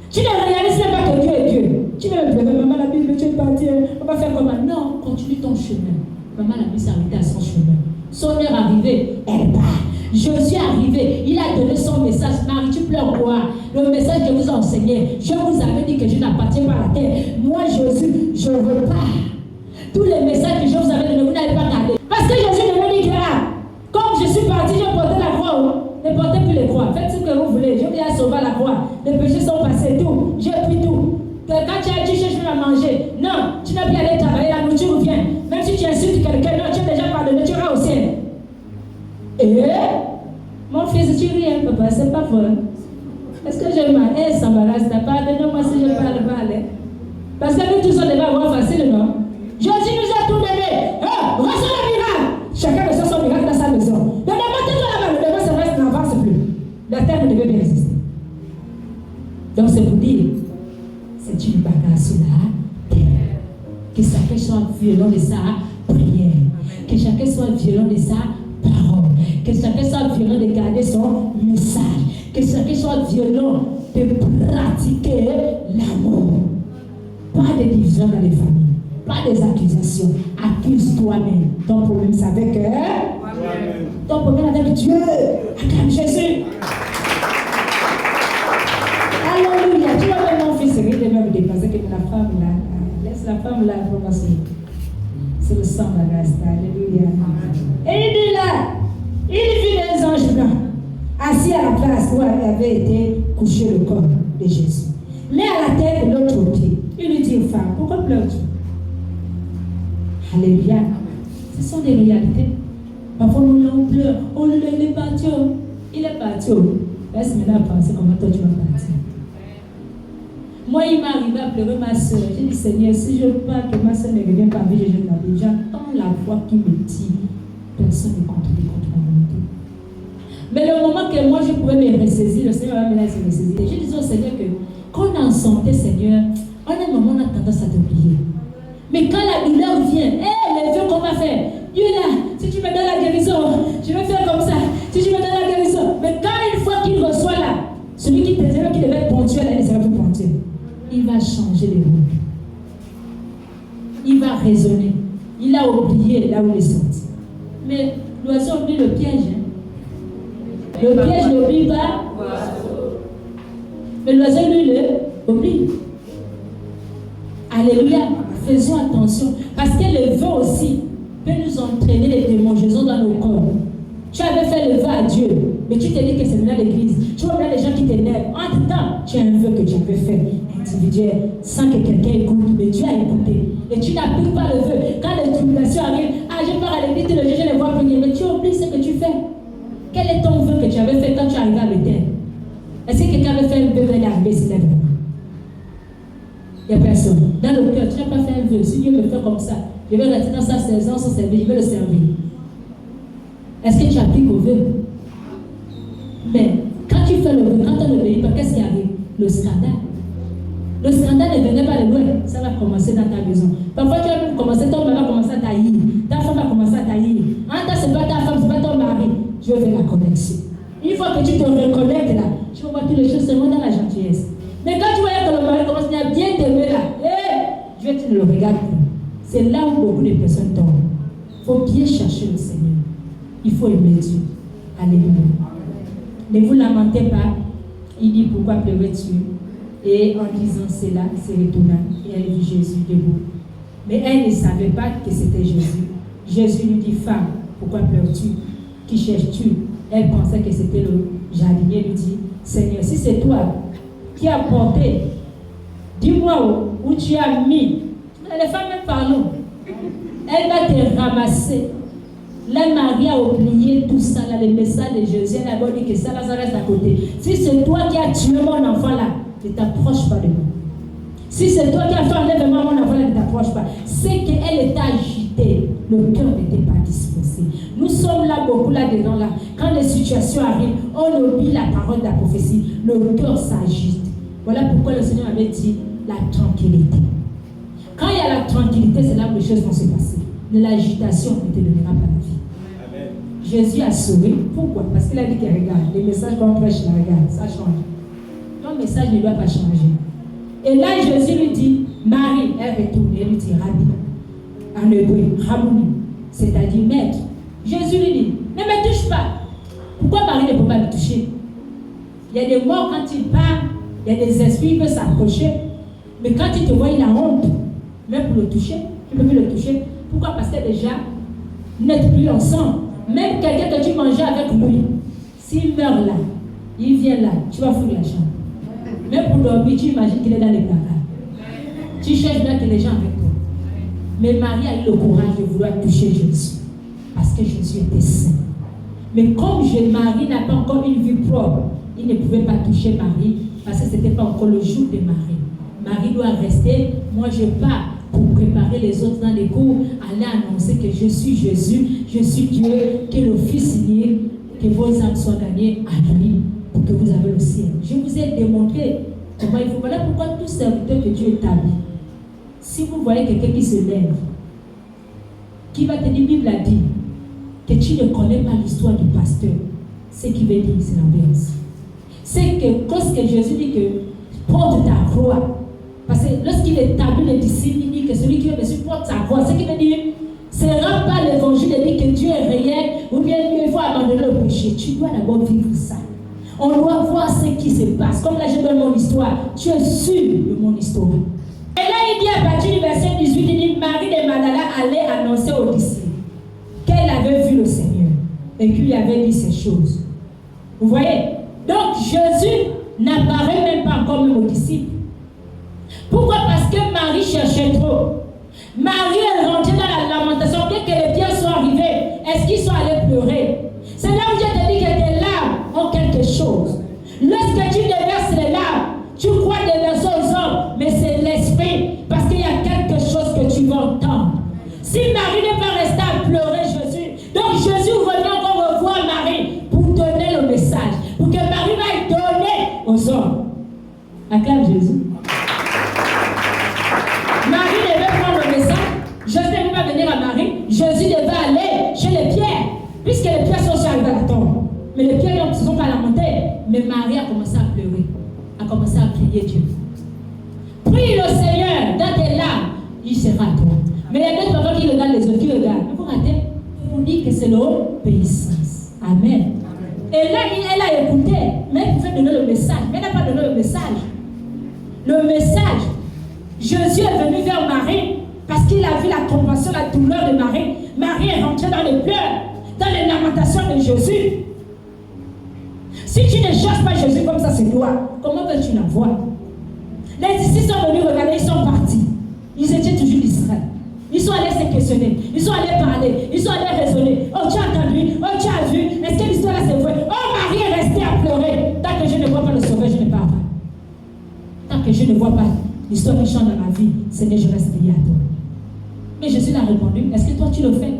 Tu ne réalises même pas que Dieu est Dieu. Tu vas me pleurer, maman, la Bible, tu es parti. On va faire comment? Non, continue ton chemin. Maman, la Bible s'est arrêtée à son chemin. Son heure arrivée, elle part. Jésus est arrivé, il a donné son message. Marie, tu pleures quoi? Le message que je vous ai enseigné. Je vous avais dit que je n'appartiens pas à la terre. Moi, Jésus, je veux pas. Tous les messages que je vous avais donnés, vous n'avez pas gardé. Parce que Jésus me dit que comme je suis parti, je portais la croix. Ne portez plus les croix. Faites ce que vous voulez. Je viens sauver la croix. Les péchés sont passés, tout. J'ai pris tout. Quand tu as dit, je vais à manger. Non, tu n'as plus aller travailler, la nourriture vient. Même si tu insultes quelqu'un, non, tu as déjà pardonné, tu iras au ciel. Et mon fils, tu ris, hein, papa, c'est pas vrai. Est-ce que j'ai mal? Ça m'arrête, t'as pardonné-moi si je parle mal. Hein? Parce que nous tous, on devait avoir facile, non? Jésus nous a tout donné. Reçois le miracle. Chacun reçoit son miracle dans sa maison. Ne demandez pas la main, le devant se reste, n'avance plus. La terre ne devait bien exister. Donc c'est pour dire, c'est une bagarre sur la terre. Que chacun soit violent de sa prière. Que chacun soit violent de sa parole. Que chacun soit violent de garder son message. Que chacun soit violent de pratiquer l'amour. Pas de division dans les familles. Pas des accusations. Accuse toi-même. Ton problème, c'est avec ton problème avec Dieu. Acclame Jésus. Alléluia. Tu vois même mon fils, il est même dépassé que la femme là. Laisse la femme là commencer. C'est le sang de la grâce. Alléluia. Et il dit là, il vit les anges blancs assis à la place où avait été couché le corps de Jésus. Mais à la tête de l'autre côté, il lui dit aux femmes, pourquoi pleures-tu? Alléluia. Ce sont des réalités. Parfois, on pleure. Oh, il est parti. Il est parti. Laisse maintenant penser comment toi tu vas partir. Moi, il m'est arrivé à pleurer ma soeur. J'ai dit, Seigneur, si je pars, que ma soeur ne revienne pas, je jette la vie. J'entends la voix qui me dit, personne ne contre ma volonté. Mais le moment que moi, je pouvais me ressaisir, le Seigneur va me laisser me ressaisir. Je disais au Seigneur que, quand on est en santé, Seigneur, en un moment, on a tendance à t'oublier. Mais quand la douleur vient, les vieux qu'on va faire, Dieu là, si tu me donnes la guérison, je vais faire comme ça. Si tu me donnes la guérison. Mais quand une fois qu'il reçoit là, celui qui devait être ponctuel, il ne sera plus ponctuel. Il va changer les mots. Il va raisonner. Il a oublié là où il est sorti. Mais l'oiseau oublie le piège. Hein? Le piège n'oublie pas. Mais l'oiseau, lui, l'oublie. Alléluia. Faisons attention. Parce que le vœu aussi peut nous entraîner les démangeaisons dans nos corps. Tu avais fait le vœu à Dieu, mais tu t'es dit que c'est là l'église. Tu vois là les gens qui t'énervent. En temps, tu as un vœu que tu avais fait individuel sans que quelqu'un écoute, mais Dieu a écouté. Et tu n'appliques pas le vœu. Quand les tribulations arrivent, je pars à l'église, le juge ne voit plus rien. Mais tu oublies ce que tu fais. Quel est ton vœu que tu avais fait quand tu arrives à l'autel? Est-ce que quelqu'un avait fait un vœu quand il est arrivé ici? Il n'y a personne. Dans le cœur, tu n'as pas fait un vœu. Si Dieu me fait comme ça, je vais rester dans sa saison, son service, je vais le servir. Est-ce que tu appliques au vœu? Mais quand tu fais le vœu, quand on ne veut pas, qu'est-ce qui arrive? Le scandale. Le scandale ne venait pas de loin. Ça va commencer dans ta maison. Parfois, tu vas même commencer, ton mari va commencer à tailler. Ta femme va commencer à tailler. En temps, ce n'est pas ta femme, ce n'est pas ton mari. Dieu fait la connexion. Une fois que tu te reconnectes là, tu vas voir toutes les choses seulement dans la gentillesse. Mais quand tu vois que le mari commence à bien t'aimer là, Dieu tu ne le regardes plus. C'est là où beaucoup de personnes tombent. Il faut bien chercher le Seigneur. Il faut aimer Dieu. Alléluia. Ne vous lamentez pas. Il dit pourquoi pleurais-tu? Et en disant cela, c'est retourna et elle vit Jésus debout. Mais elle ne savait pas que c'était Jésus. Jésus lui dit, femme, pourquoi pleures-tu? Qui cherches-tu? Elle pensait que c'était le jardinier. Lui dit, Seigneur, si c'est toi qui as porté, dis-moi où tu as mis. Les femmes même parlons. Elle va te ramasser. Là, Marie a oublié tout ça, là, le message de Jésus. Elle a d'abord dit que ça reste à côté. Si c'est toi qui as tué mon enfant là, ne t'approche pas de moi. Si c'est toi qui as fait enlèvement mon enfant là, ne t'approche pas. C'est qu'elle était agitée. Le cœur n'était pas disposé. Nous sommes là, beaucoup là-dedans là. Quand les situations arrivent, on oublie la parole de la prophétie. Le cœur s'agite. Voilà pourquoi le Seigneur avait dit la tranquillité. Quand il y a la tranquillité, c'est là où les choses vont se passer. De l'agitation ne te donnera pas la vie. Amen. Jésus a sauvé. Pourquoi? Parce qu'il a dit qu'il regarde. Les messages qu'on prêche, la regarde. Ça change. Ton message ne doit pas changer. Et là, Jésus lui dit, Marie, elle retourne. Elle lui dit, Rabbi. En hébreu, Rabouni. C'est-à-dire maître. Jésus lui dit, ne me touche pas. Pourquoi Marie ne peut pas me toucher? Il y a des morts quand il parle, il y a des esprits qui peuvent s'approcher. Mais quand il te voit, il a honte. Même pour le toucher, tu ne peux plus le toucher. Pourquoi? Parce que déjà, n'êtes plus ensemble. Même quelqu'un que tu mangeais avec lui, s'il meurt là, il vient là, tu vas fouiller la chambre. Même pour dormir, tu imagines qu'il est dans les placards. Tu cherches bien que les gens avec toi. Mais Marie a eu le courage de vouloir toucher Jésus. Parce que Jésus était saint. Mais comme Marie n'a pas encore une vie propre, il ne pouvait pas toucher Marie parce que ce n'était pas encore le jour de Marie. Marie doit rester. Moi, je pars pour préparer les autres dans les cours, aller annoncer que je suis Jésus, je suis Dieu, que le Fils lié, que vos âmes soient gagnées à lui, pour que vous avez le ciel. Je vous ai démontré comment il faut. Voilà pourquoi tout serviteur que Dieu établit. Si vous voyez quelqu'un qui se lève, qui va te dire, Bible a dit, que tu ne connais pas l'histoire du pasteur, ce qui veut dire, c'est l'inverse. C'est que quand Jésus dit que porte ta croix, parce que lorsqu'il établit les disciples, il dit que celui qui veut me suivre porte sa croix. Ce qui veut dire, ce n'est pas l'évangile de dire que Dieu est réel, ou bien il faut abandonner le péché. Tu dois d'abord vivre ça. On doit voir ce qui se passe. Comme là, je donne mon histoire. Tu es sûr de mon histoire. Et là, il dit à partir du verset 18, il dit, Marie de Magdala allait annoncer aux disciples qu'elle avait vu le Seigneur et qu'il lui avait dit ces choses. Vous voyez? Donc, Jésus n'apparaît même pas encore même aux disciples. Pourquoi? Parce que Marie cherchait trop. Marie est rentrée dans la lamentation. Dès que les pierres sont arrivées, est-ce qu'ils sont allés pleurer? C'est là où je te dis que tes larmes ont quelque chose. Lorsque tu déverses les larmes, tu crois déverser aux hommes, mais c'est l'esprit. Parce qu'il y a quelque chose que tu vas entendre. Si Marie n'est pas restée à pleurer Jésus, donc Jésus revient encore revoir Marie pour donner le message. Pour que Marie va donner aux hommes. Acclame Jésus. Marie devait prendre le message. Jésus ne devait pas venir à Marie. Jésus devait aller chez les pierres. Puisque les pierres sont arrivées à la tombe. Mais les pierres ne se sont pas lamentées. Mais Marie a commencé à pleurer. A commencé à prier Dieu. Prie le Seigneur dans tes larmes. Il sera à toi. Mais il y a d'autres parents qui regardent les autres, qui regardent. Mais vous ratez, vous dites que c'est l'obéissance. Amen. Et là, elle a écouté, mais elle pouvait donner le message. Mais elle n'a pas donné le message. Le message, Jésus est venu vers Marie parce qu'il a vu la compassion, la douleur de Marie. Marie est rentrée dans les pleurs, dans les lamentations de Jésus. Si tu ne cherches pas Jésus comme ça, c'est toi. Comment veux-tu la voir? Les disciples sont venus regarder, ils sont partis. Ils étaient toujours d'Israël. Ils sont allés se questionner, ils sont allés parler, ils sont allés raisonner. Oh, tu as entendu? Oh, tu as vu? Est-ce que l'histoire là c'est vrai? Oh, Marie est restée à pleurer. Tant que je ne vois pas le sauveur, je ne pars pas. Tant que je ne vois pas l'histoire qui chante dans ma vie, Seigneur, je reste lié à toi. Mais Jésus l'a répondu, est-ce que toi tu le fais?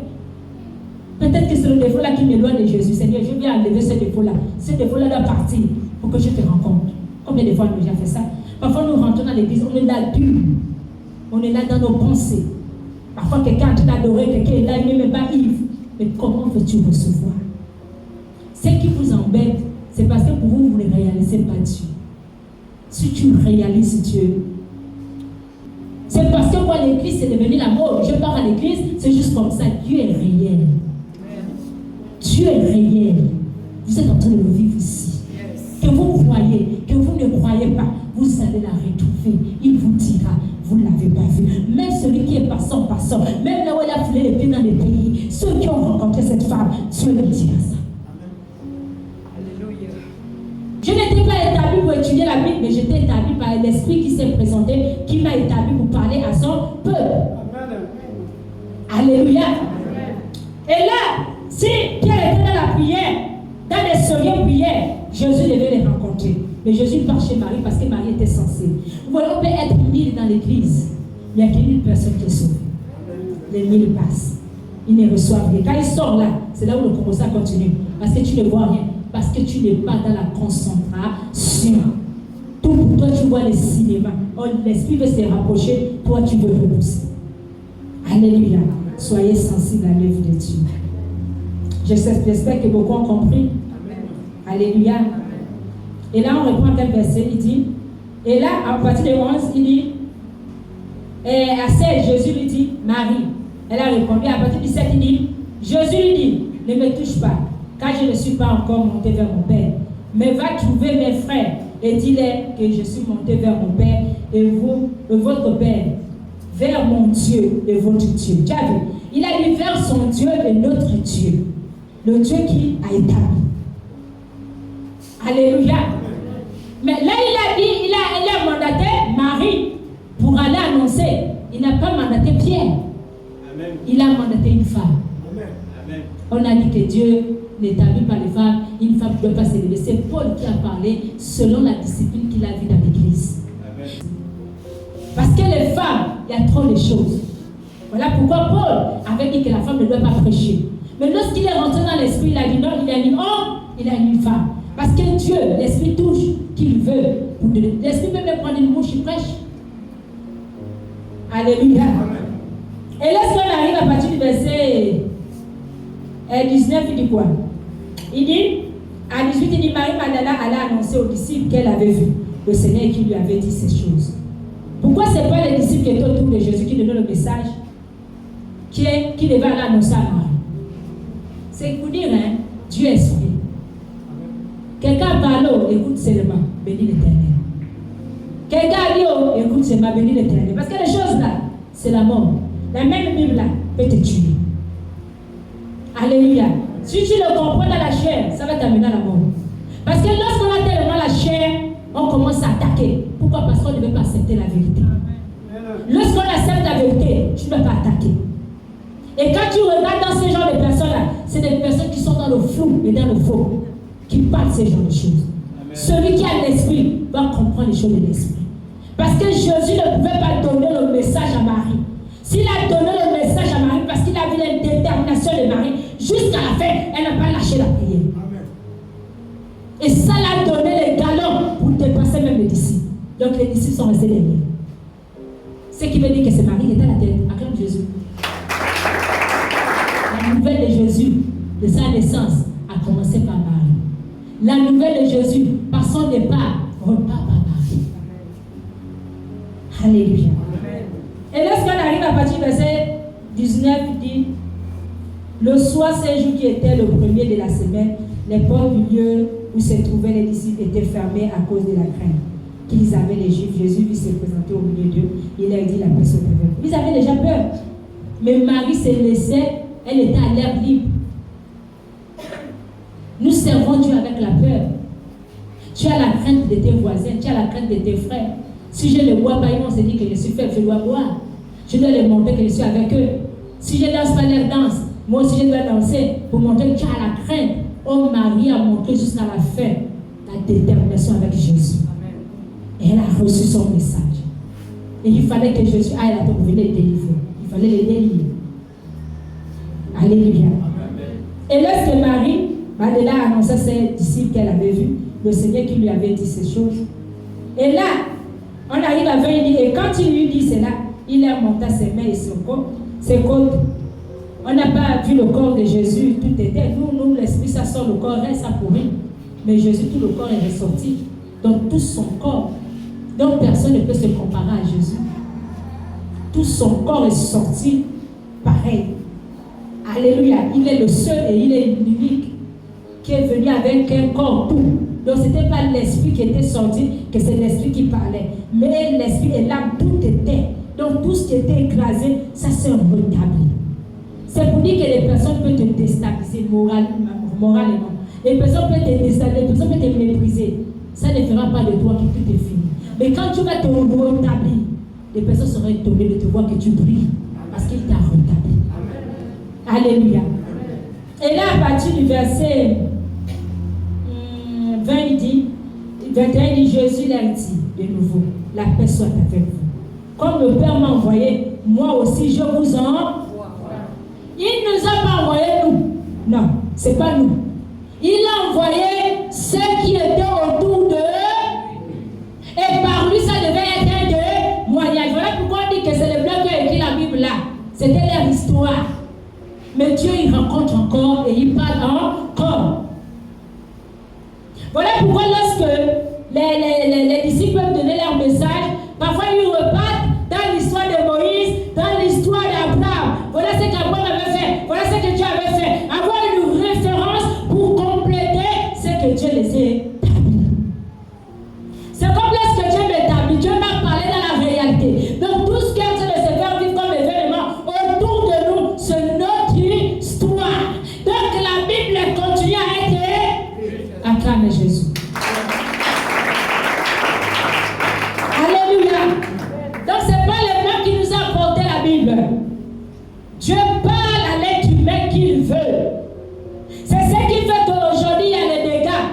Peut-être que c'est le défaut là qui m'éloigne de Jésus. Seigneur, je viens enlever ce défaut là. Ce défaut là doit partir pour que je te rencontre. Combien de fois on a déjà fait ça? Parfois nous rentrons dans l'église, on est là dur. On est là dans nos pensées. Parfois, quelqu'un est en train d'adorer, quelqu'un est là, il n'est même pas ivre. Mais comment veux-tu recevoir? Ce qui vous embête, c'est parce que pour vous, vous ne réalisez pas Dieu. Si tu réalises Dieu, c'est parce que moi, l'église, c'est devenu la mode. Je pars à l'église, c'est juste comme ça. Dieu est réel. Dieu est réel. Vous êtes en train de le vivre ici. Que vous croyez, que vous ne croyez pas, vous allez la retrouver. Il vous dira. Vous ne l'avez pas vu. Même celui qui est passant, même là où elle a foulé les pieds dans les pays, ceux qui ont rencontré cette femme, Dieu le dira ça. Alléluia. Je n'étais pas établi pour étudier la Bible, mais j'étais établi par l'Esprit qui s'est présenté, qui m'a établi pour parler à son peuple. Amen. Alléluia. Amen. Et là, si Pierre était dans la prière, dans les sérieuses prières, Jésus devait les rencontrer. Mais Jésus part chez Marie parce que Marie était censée. Vous voyez, on peut être 1000 dans l'église. Il n'y a que 1000 personnes qui sont sauvées. Les 1000 passent. Ils ne reçoivent rien. Quand ils sortent là, c'est là où le commence à continuer. Parce que tu ne vois rien. Parce que tu n'es pas dans la concentration. Tout pour toi tu vois le cinéma. Oh, l'esprit veut se rapprocher, toi tu veux repousser. Alléluia. Soyez sensibles à l'œuvre de Dieu. J'espère que beaucoup ont compris. Alléluia. Et là, on répond à quel verset? Il dit, et là, à partir de 11, il dit, et à 16, Jésus lui dit, Marie. Elle a répondu, à partir du 7, il dit, Jésus lui dit, ne me touche pas, car je ne suis pas encore monté vers mon Père. Mais va trouver mes frères et dis-leur que je suis monté vers mon Père et votre Père, vers mon Dieu et votre Dieu. Tu as vu? Il a dit vers son Dieu et notre Dieu. Le Dieu qui a établi. Alléluia. Mais là, il a dit, il a mandaté Marie pour aller annoncer. Il n'a pas mandaté Pierre. Amen. Il a mandaté une femme. Amen. On a dit que Dieu n'établit pas les femmes. Une femme ne doit pas s'élever. C'est Paul qui a parlé selon la discipline qu'il a vue dans l'Église. Amen. Parce que les femmes, il y a trop de choses. Voilà pourquoi Paul avait dit que la femme ne doit pas prêcher. Mais lorsqu'il est rentré dans l'esprit, il a dit non, il a dit homme, il a dit une femme. Parce que Dieu, l'esprit touche qu'il veut. L'esprit peut même prendre une mouche, il prêche. Alléluia. Amen. Et lorsqu'on arrive à partir du verset 19, il dit quoi? Il dit, à 18, il dit, Marie-Madala allait annoncer aux disciples qu'elle avait vu le Seigneur qui lui avait dit ces choses. Pourquoi ce n'est pas les disciples qui étaient autour de Jésus qui donnaient le message qui devait aller annoncer à Marie? C'est pour dire, hein, Dieu est esprit. Quelqu'un parle, écoute seulement, bénis l'Éternel. Quelqu'un dit, écoute seulement, bénis l'Éternel. Parce que les choses là, c'est la mort. La même Bible là peut te tuer. Alléluia. Si tu le comprends dans la chair, ça va t'amener à la mort. Parce que lorsqu'on a tellement la chair, on commence à attaquer. Pourquoi? Parce qu'on ne veut pas accepter la vérité. Lorsqu'on accepte la vérité, tu ne vas pas attaquer. Et quand tu regardes dans ce genre de personnes-là, c'est des personnes qui sont dans le flou et dans le faux, qui parlent ces genres de choses. Amen. Celui qui a l'esprit va comprendre les choses de l'esprit. Parce que Jésus ne pouvait pas donner le message à Marie. S'il a donné le message à Marie, parce qu'il a vu la détermination de Marie, jusqu'à la fin, elle n'a pas lâché la prière. Amen. Et ça l'a donné les galons pour dépasser même les disciples. Donc les disciples sont restés derrière. Ce qui veut dire que c'est Marie qui était à la tête. Acclame Jésus. La nouvelle de Jésus, de sa naissance, a commencé par Marie. La nouvelle de Jésus, par son départ, repart par Marie. Alléluia. Amen. Et lorsqu'on arrive à partir du verset 19, il dit, le soir, ce jour qui était le premier de la semaine, les portes du lieu où se trouvaient les disciples étaient fermées à cause de la crainte qu'ils avaient les Juifs. Jésus lui s'est présenté au milieu d'eux. Il leur dit la paix soit avec vous. Ils avaient déjà peur. Mais Marie se laissait, elle était à l'air libre. Nous servons Dieu avec la peur. Tu as la crainte de tes voisins, tu as la crainte de tes frères. Si je ne bois pas, ils vont se dire que je suis faible, je dois boire. Je dois leur montrer que je suis avec eux. Si je ne danse pas leur danse, moi aussi je dois danser pour montrer que tu as la crainte. Oh, Marie a montré jusqu'à la fin la détermination avec Jésus. Amen. Et elle a reçu son message. Et il fallait que Jésus aille là pour venir les délivrer. Il fallait les délivrer. Alléluia. Amen. Et lorsque Marie a annoncé à ses disciples qu'elle avait vu, le Seigneur qui lui avait dit ces choses. Et là, on arrive à 20, il dit, et quand il lui dit cela, il leur monta ses mains et ses côtes. On n'a pas vu le corps de Jésus, tout était. Nous, l'esprit, ça sort le corps, reste ça pourrit. Mais Jésus, tout le corps est ressorti. Donc, tout son corps. Donc, personne ne peut se comparer à Jésus. Tout son corps est sorti pareil. Alléluia. Il est le seul et il est l'unique qui est venu avec un corps tout. Donc, ce n'était pas l'esprit qui était sorti, que c'est l'esprit qui parlait. Mais l'esprit et l'âme, tout était. Donc, tout ce qui était écrasé, ça s'est rétabli. C'est pour dire que les personnes peuvent te déstabiliser moralement. Les personnes peuvent te déstabiliser, les personnes peuvent te mépriser. Ça ne fera pas de toi que tout est fini. Mais quand tu vas te rétablir, les personnes seront étonnées de te voir que tu brilles. Parce qu'il t'a rétabli. Alléluia. Et là, à partir du verset 20, il dit, 21, il dit, Jésus leur dit de nouveau, la paix soit avec vous. Comme le Père m'a envoyé, moi aussi je vous envoie. Il ne nous a pas envoyé nous. Non, ce n'est pas nous. Il a envoyé ceux qui étaient autour d'eux. Et par lorsque les disciples peuvent donner leur message, parfois ils repartent dans l'histoire de Moïse, dans l'histoire d'Abraham. Voilà ce qu'Abraham avait fait, voilà ce que Dieu avait fait. Avoir une référence pour compléter ce que Dieu les a établis. C'est comme lorsque Dieu m'établit, Dieu m'a parlé dans la réalité. Donc tout ce qui est en train de se faire vivre comme événement autour de nous, c'est notre histoire. Donc la Bible continue à être acclamée Jésus. Alléluia. Donc c'est pas le même qui nous a apporté la Bible. Dieu parle à l'être humain qu'il veut. C'est ce qui fait qu'aujourd'hui il y a les dégâts.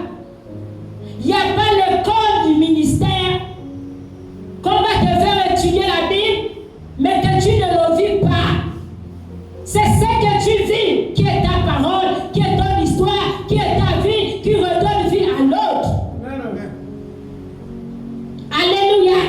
Il n'y a pas l'école du ministère qu'on va te faire étudier la Bible, mais que tu ne le vis pas. C'est ce que tu vis qui est ta parole, qui est ton histoire, qui est ta vie, qui redonne vie à l'autre. Alléluia.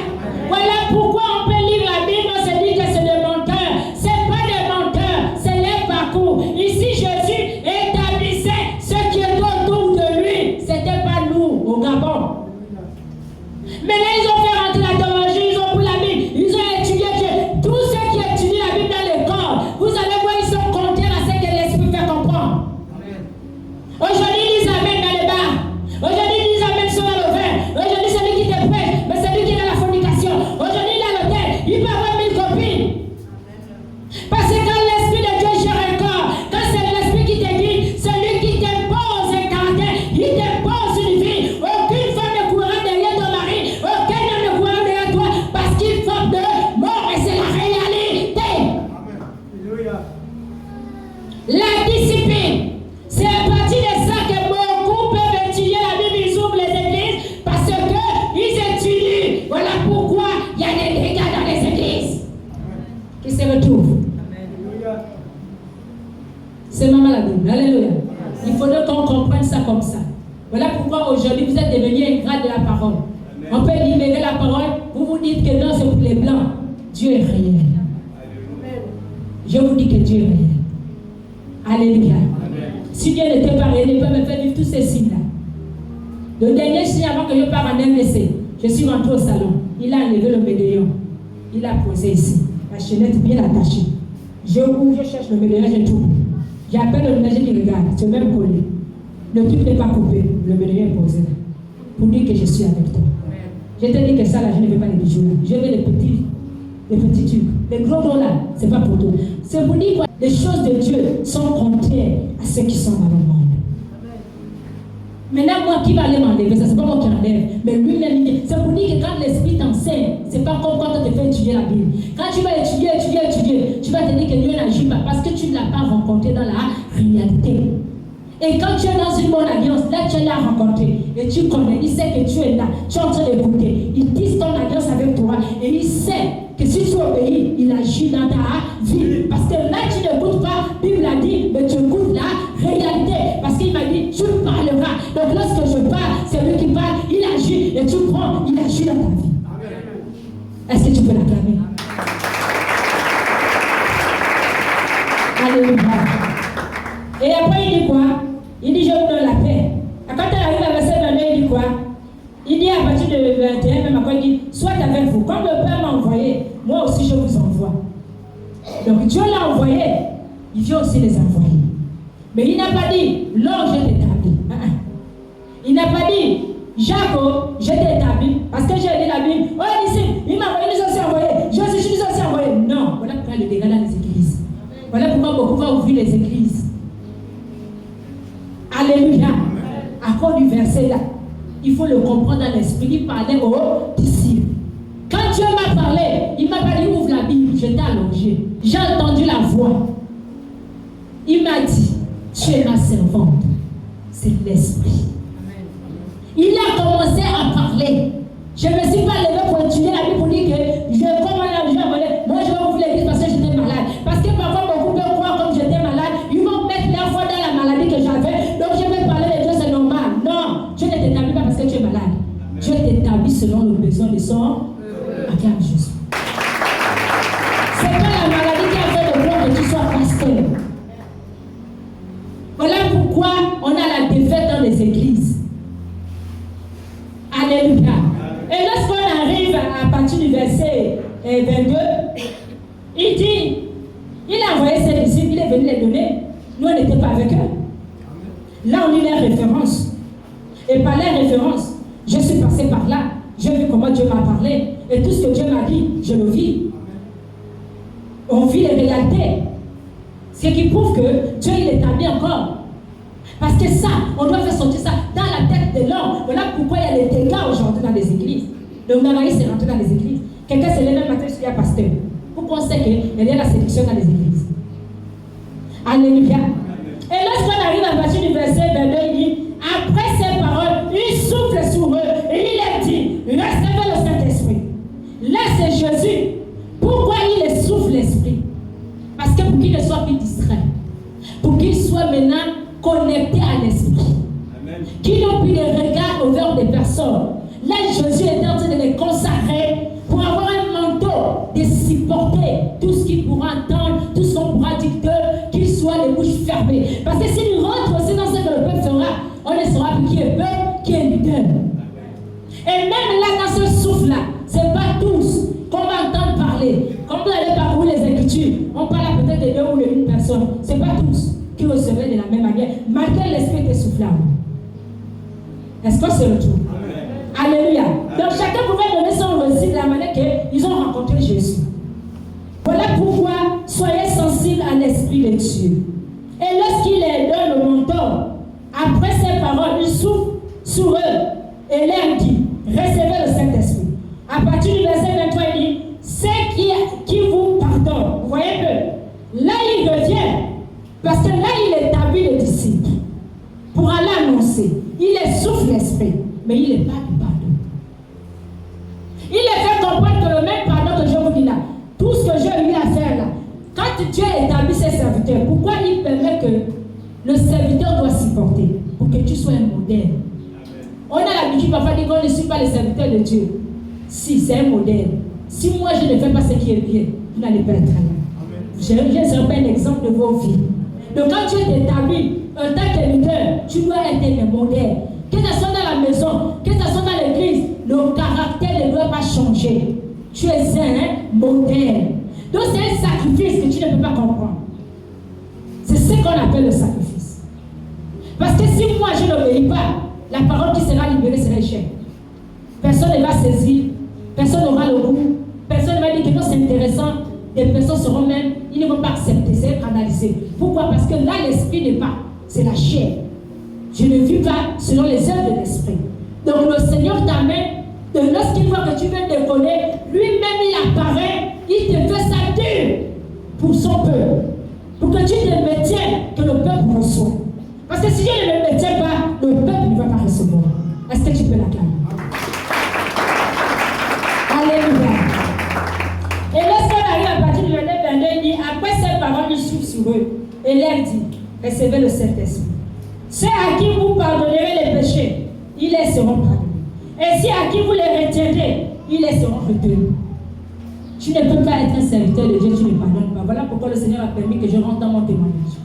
Voilà pourquoi on peut lire la Bible, on se dit que c'est des menteurs. Ce n'est pas des menteurs, c'est leur parcours. Ici, Jésus établissait ce qui est autour de lui. Ce n'était pas nous au Gabon. Mais là, ils ont fait rentrer la théologie, ils ont pris la Bible, ils ont étudié Dieu. Tous ceux qui étudient la Bible dans l'école, vous allez voir, ils sont contraires à ce que l'Esprit fait comprendre. Aujourd'hui, ils disent Amen dans les bars. Aujourd'hui, ils disent Amen sur le vin. Aujourd'hui, celui qui te prêche, mais celui qui est dans la fornication. Aujourd'hui, il est à l'hôtel, il peut avoir 1000 copines. Parce que quand l'Esprit de Dieu gère un corps, quand c'est l'Esprit qui te guide, celui qui t'impose un caractère, il t'impose une vie. Aucune femme ne courra derrière ton mari, aucun homme ne courra derrière toi, parce qu'il frappe de mort et c'est la réalité. Alléluia. La discipline, c'est à partir de ça que beaucoup peuvent étudier la Bible, ils ouvrent les églises parce qu'ils étudient. Voilà pourquoi il y a des dégâts dans les églises qui se retrouvent. Alléluia. C'est maman la Bible. Alléluia. Il faudrait qu'on comprenne ça comme ça. Voilà pourquoi aujourd'hui vous êtes devenus ingrats de la parole. On peut libérer la parole, vous vous dites que non, c'est pour les blancs. Dieu est réel. Je vous dis que Dieu est réel. Alléluia. Si Dieu n'était pas réel, il peut me faire vivre tous ces signes-là. Le dernier signe avant que je parte en MVC, je suis rentré au salon. Il a enlevé le médaillon. Il a posé ici. La chaînette bien attachée. Je ouvre, je cherche le médaillon, je trouve. J'appelle le ménager qui regarde. C'est même collé. Le truc n'est pas coupé. Le médaillon est posé là. Pour dire que je suis avec toi. Je te dis que ça là, je ne veux pas les bijoux là. Je veux les petits trucs. Les gros là, c'est pas pour toi. C'est pour dire que les choses de Dieu sont contraires à ceux qui sont dans le monde. Maintenant, moi qui va aller m'enlever, ça c'est pas moi qui enlève, mais lui-même, c'est pour dire que quand l'Esprit t'enseigne, c'est pas comme quand on te fait étudier la Bible. Quand tu vas étudier, tu vas te dire que Dieu n'agit pas parce que tu ne l'as pas rencontré dans la réalité. Et quand tu es dans une bonne alliance, là tu l'as rencontré et tu connais, il sait que tu es là, tu es en train d'écouter. Il tisse ton alliance avec toi et il sait que si tu obéis, il agit dans ta vie. Parce que là tu n'écoutes pas, Bible a dit, mais tu écoutes la réalité. Parce qu'il m'a dit, tu parleras. Donc lorsque je parle, c'est lui qui parle, il agit et tu prends, il agit dans ta vie. Est-ce que tu peux l'acclamer? Alléluia. Et après il dit quoi? Il dit je vous donne la paix. Et quand elle arrive à verset 22, il dit quoi? Il dit à partir de 21, même après il dit soit avec vous. Comme le Père m'a envoyé, moi aussi je vous envoie. Donc Dieu l'a envoyé, il vient aussi les envoyer. Mais il n'a pas dit l'ange est établi. Il n'a pas dit Jacob, je t'ai établi parce que j'ai lu la Bible. Oh ici, il m'a envoyé, nous aussi envoyé. Je suis aussi envoyé. Non, voilà pourquoi le dégât dans les églises. Voilà pourquoi beaucoup vont ouvrir les églises. Alléluia. À cause du verset là, il faut le comprendre dans l'esprit. Il parlait aux disciples. Quand Dieu m'a parlé, il m'a pas dit ouvre la Bible. J'étais allongé. J'ai entendu la voix. Il m'a dit, tu es ma servante. C'est l'esprit. Il a commencé à parler. Je ne me suis pas levé pour étudier la Bible pour dire que je vais comment moi je vais ouvrir l'église parce que j'étais malade. Parce que parfois beaucoup peuvent croire comme j'étais malade, ils vont mettre leur foi dans la maladie que j'avais. Donc je vais parler de Dieu, c'est normal. Non, Dieu ne t'établit pas parce que tu es malade. Dieu t'établit selon le besoin de son acclame Jésus. C'est pas la maladie qui a fait de toi que tu sois pasteur. Voilà pourquoi on a la défaite dans les églises. Alléluia. Et lorsqu'on arrive à partir du verset 22, il dit, il a envoyé ses disciples, il est venu les donner. Nous, on n'était pas avec eux. Là, on lit les références. Et par les références, je suis passé par là. J'ai vu comment Dieu m'a parlé. Et tout ce que Dieu m'a dit, je le vis. On vit les réalités. Ce qui prouve que Dieu, il établit encore. Parce que ça, on doit faire sortir ça dans la tête de l'homme. Voilà pourquoi il y a des dégâts aujourd'hui dans les églises. Le mari s'est rentré dans les églises. Quelqu'un s'est levé le matin, il y a pasteur. Pourquoi on sait qu'il y a la séduction dans les églises? Alléluia. Et lorsqu'on arrive à partir du verset 22, il dit, après ces paroles, il souffle sur eux et il leur dit, recevez le Saint-Esprit. Là, c'est Jésus. Pourquoi il les souffle l'Esprit? Parce que pour qu'il ne soit plus distrait, pour qu'il soit maintenant connecté à l'Esprit, qu'il n'ont plus de regard envers des personnes. Là, Jésus est en train de les consacrer pour avoir un manteau de supporter tout ce qu'il pourra entendre, tout ce qu'on pourra dire d'eux, qu'ils soient les bouches fermées. Parce que s'il rentre aussi dans ce que le peuple fera, on ne saura plus qui est peuple, qui est leader. Et même là, dans ce souffle-là, ce n'est pas tous qu'on va entendre parler. Comme vous allez parcourir les Écritures, on parle peut-être de 2 ou de 1 personne. Ce n'est pas tous qui recevraient de la même manière, malgré l'esprit est soufflable. Est-ce qu'on se retrouve? Alléluia. Donc chacun pouvait donner son récit de la manière qu'ils ont rencontré Jésus. Voilà pourquoi soyez sensibles à l'Esprit de Dieu. Et lorsqu'il leur donne le manteau, après ces paroles, il souffle sur eux et leur dit, recevez le Saint-Esprit. À partir du verset 23, il dit, c'est qui vous pardonne. Vous voyez que là, il revient. Parce que là, il établit les disciples pour aller annoncer. Il les souffle l'Esprit, mais il n'est pas du pardon. Il les fait comprendre que le même pardon que je vous dis là, tout ce que j'ai eu à faire là, quand Dieu établit ses serviteurs, pourquoi il permet que le serviteur doit supporter? Pour que tu sois un modèle. On a l'habitude parfois de dire qu'on ne suit pas les serviteurs de Dieu. Si, c'est un modèle. Si moi je ne fais pas ce qui est bien, vous n'allez pas être là. Je ne pas un exemple de vos vies. Donc quand Dieu t'établit en tant que leader, tu dois être un modèle. Que ce soit dans la maison, que ce soit dans l'église, le caractère ne doit pas changer. Tu es un modèle. Donc c'est un sacrifice que tu ne peux pas comprendre. C'est ce qu'on appelle le sacrifice. Parce que si moi je n'obéis pas, la parole qui sera libérée sera échec. Personne ne va saisir, personne n'aura le goût, personne ne va dire que non c'est intéressant. Des personnes seront même, ils ne vont pas accepter, c'est analysé. Pourquoi? Parce que là l'esprit n'est pas, c'est la chair. Je ne vis pas selon les œuvres de l'esprit. Donc le Seigneur t'amène, lorsqu'il voit que tu veux déconner, lui-même il apparaît, il te fait ça dur pour son peuple. Pour que tu te maintiennes, que le peuple reçoit. Parce que si je ne me maintiens pas, le peuple ne va pas recevoir. Est-ce que tu peux l'acclamer? Alléluia. Et lorsqu'on arrive à partir du verset 22, il dit, après ces paroles, il souffle sur eux. Et leur dit, recevez le Saint-Esprit. Ceux à qui vous pardonnerez les péchés, ils les seront pardonnés. Et si à qui vous les retirez, ils les seront retenus. Tu ne peux pas être un serviteur de Dieu, tu ne pardonnes pas. Voilà pourquoi le Seigneur a permis que je rentre dans mon témoignage.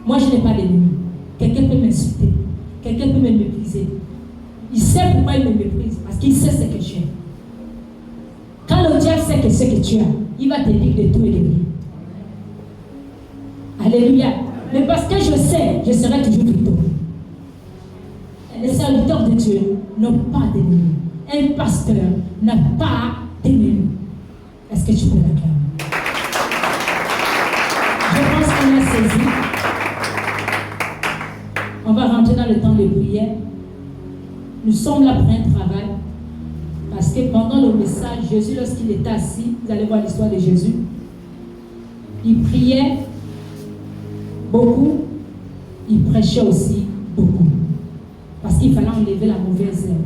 Moi, je n'ai pas d'ennemi. Quelqu'un peut m'insulter. Quelqu'un peut me mépriser. Il sait pourquoi il me méprise. Parce qu'il sait ce que j'ai. Quand le diable sait que ce que tu as, il va te dire de tout et de rien. Alléluia. Mais parce que je sais, je serai toujours victorieux. Les serviteurs de Dieu n'ont pas d'ennemis. Un pasteur n'a pas d'ennemis. Est-ce que tu peux l'acclamer? Je pense qu'on a saisi. On va rentrer dans le temps de prière. Nous sommes là pour un travail. Parce que pendant le message, Jésus, lorsqu'il était assis, vous allez voir l'histoire de Jésus, il priait beaucoup, il prêchait aussi beaucoup. Parce qu'il fallait enlever la mauvaise herbe.